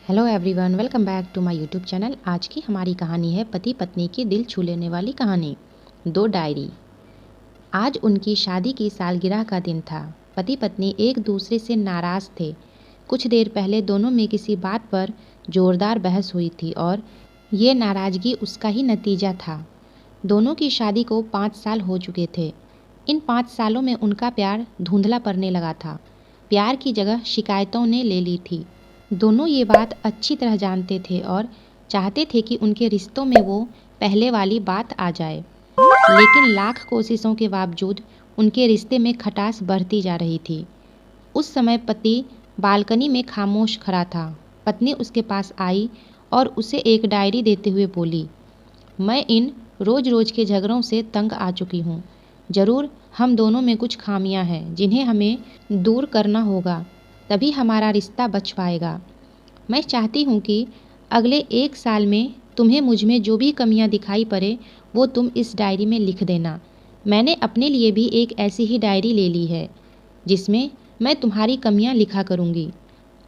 Hello everyone, welcome back to my YouTube channel. आज की हमारी कहानी है पति पत्नी की दिल छू लेने वाली कहानी, दो डायरी। आज उनकी शादी की सालगिरह का दिन था। पति पत्नी एक दूसरे से नाराज़ थे। कुछ देर पहले दोनों में किसी बात पर ज़ोरदार बहस हुई थी और ये नाराज़गी उसका ही नतीजा था। दोनों की शादी को 5 साल हो चुके थे। इन 5 सालों में उनका प्यार धुंधला पड़ने लगा था। प्यार की जगह शिकायतों ने ले ली थी। दोनों ये बात अच्छी तरह जानते थे और चाहते थे कि उनके रिश्तों में वो पहले वाली बात आ जाए, लेकिन लाख कोशिशों के बावजूद उनके रिश्ते में खटास बढ़ती जा रही थी। उस समय पति बालकनी में खामोश खड़ा था। पत्नी उसके पास आई और उसे एक डायरी देते हुए बोली, मैं इन रोज़ रोज़ के झगड़ों से तंग आ चुकी हूँ। ज़रूर हम दोनों में कुछ खामियां हैं जिन्हें हमें दूर करना होगा, तभी हमारा रिश्ता बच पाएगा। मैं चाहती हूँ कि अगले 1 साल में तुम्हें मुझ में जो भी कमियाँ दिखाई पड़े वो तुम इस डायरी में लिख देना। मैंने अपने लिए भी एक ऐसी ही डायरी ले ली है जिसमें मैं तुम्हारी कमियाँ लिखा करूँगी।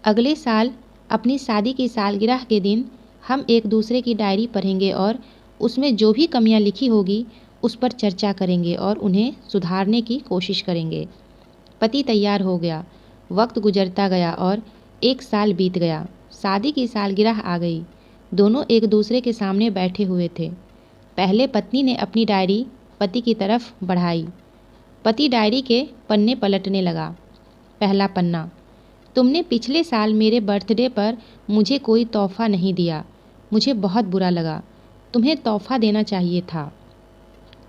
अगले साल अपनी शादी की सालगिरह के दिन हम एक दूसरे की डायरी पढ़ेंगे और उसमें जो भी कमियाँ लिखी होगी उस पर चर्चा करेंगे और उन्हें सुधारने की कोशिश करेंगे। पति तैयार हो गया। वक्त गुजरता गया और 1 साल बीत गया। शादी की सालगिरह आ गई। दोनों एक दूसरे के सामने बैठे हुए थे। पहले पत्नी ने अपनी डायरी पति की तरफ बढ़ाई। पति डायरी के पन्ने पलटने लगा। पहला पन्ना, तुमने पिछले साल मेरे बर्थडे पर मुझे कोई तोहफा नहीं दिया। मुझे बहुत बुरा लगा। तुम्हें तोहफा देना चाहिए था।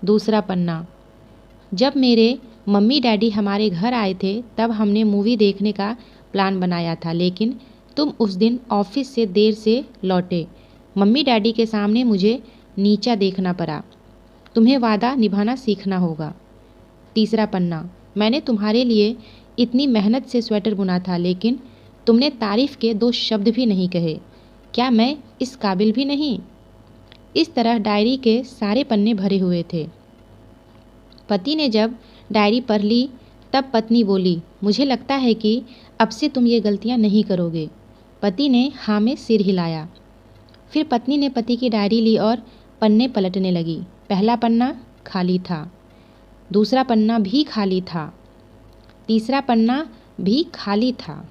दूसरा पन्ना, जब मेरे मम्मी डैडी हमारे घर आए थे तब हमने मूवी देखने का प्लान बनाया था, लेकिन तुम उस दिन ऑफिस से देर से लौटे। मम्मी डैडी के सामने मुझे नीचा देखना पड़ा। तुम्हें वादा निभाना सीखना होगा। तीसरा पन्ना, मैंने तुम्हारे लिए इतनी मेहनत से स्वेटर बुना था, लेकिन तुमने तारीफ़ के 2 शब्द भी नहीं कहे। क्या मैं इस काबिल भी नहीं? इस तरह डायरी के सारे पन्ने भरे हुए थे। पति ने जब डायरी पढ़ ली तब पत्नी बोली, मुझे लगता है कि अब से तुम ये गलतियां नहीं करोगे। पति ने हाँ में सिर हिलाया। फिर पत्नी ने पति की डायरी ली और पन्ने पलटने लगी। पहला पन्ना खाली था। दूसरा पन्ना भी खाली था। तीसरा पन्ना भी खाली था।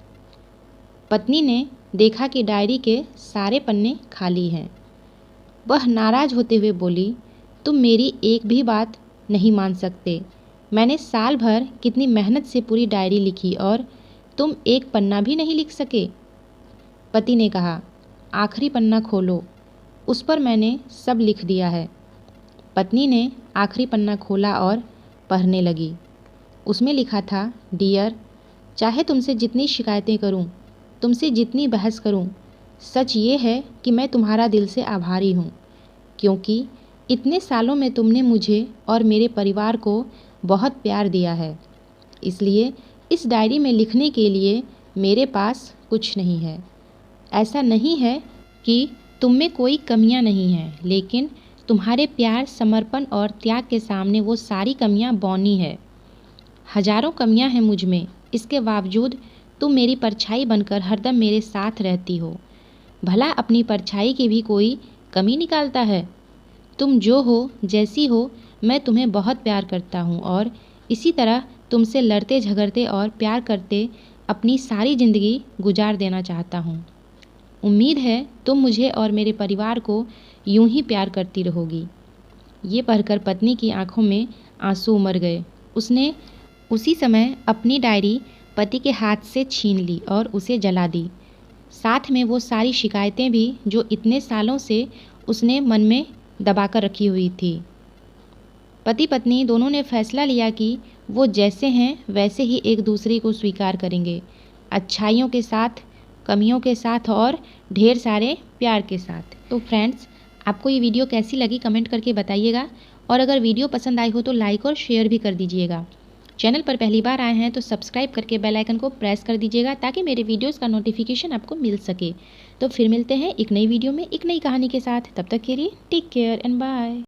पत्नी ने देखा कि डायरी के सारे पन्ने खाली हैं। वह नाराज़ होते हुए बोली, तुम मेरी एक भी बात नहीं मान सकते। मैंने साल भर कितनी मेहनत से पूरी डायरी लिखी और तुम एक पन्ना भी नहीं लिख सके। पति ने कहा, आखिरी पन्ना खोलो, उस पर मैंने सब लिख दिया है। पत्नी ने आखिरी पन्ना खोला और पढ़ने लगी। उसमें लिखा था, डियर, चाहे तुमसे जितनी शिकायतें करूं, तुमसे जितनी बहस करूं, सच ये है कि मैं तुम्हारा दिल से आभारी हूं, क्योंकि इतने सालों में तुमने मुझे और मेरे परिवार को बहुत प्यार दिया है। इसलिए इस डायरी में लिखने के लिए मेरे पास कुछ नहीं है। ऐसा नहीं है कि तुम में कोई कमियां नहीं हैं, लेकिन तुम्हारे प्यार, समर्पण और त्याग के सामने वो सारी कमियां बौनी है। हजारों कमियां हैं मुझ में, इसके बावजूद तुम मेरी परछाई बनकर हरदम मेरे साथ रहती हो। भला अपनी परछाई की भी कोई कमी निकालता है? तुम जो हो, जैसी हो, मैं तुम्हें बहुत प्यार करता हूँ और इसी तरह तुमसे लड़ते झगड़ते और प्यार करते अपनी सारी ज़िंदगी गुजार देना चाहता हूँ। उम्मीद है तुम मुझे और मेरे परिवार को यूं ही प्यार करती रहोगी। ये पढ़कर पत्नी की आंखों में आंसू उमड़ गए। उसने उसी समय अपनी डायरी पति के हाथ से छीन ली और उसे जला दी। साथ में वो सारी शिकायतें भी जो इतने सालों से उसने मन में दबाकर रखी हुई थी। पति पत्नी दोनों ने फैसला लिया कि वो जैसे हैं वैसे ही एक दूसरे को स्वीकार करेंगे, अच्छाइयों के साथ, कमियों के साथ और ढेर सारे प्यार के साथ। तो फ्रेंड्स, आपको ये वीडियो कैसी लगी कमेंट करके बताइएगा और अगर वीडियो पसंद आई हो तो लाइक और शेयर भी कर दीजिएगा। चैनल पर पहली बार आए हैं तो सब्सक्राइब करके बेल आइकन को प्रेस कर दीजिएगा ताकि मेरे वीडियोस का नोटिफिकेशन आपको मिल सके। तो फिर मिलते हैं एक नई वीडियो में एक नई कहानी के साथ। तब तक के लिए टेक केयर एंड बाय।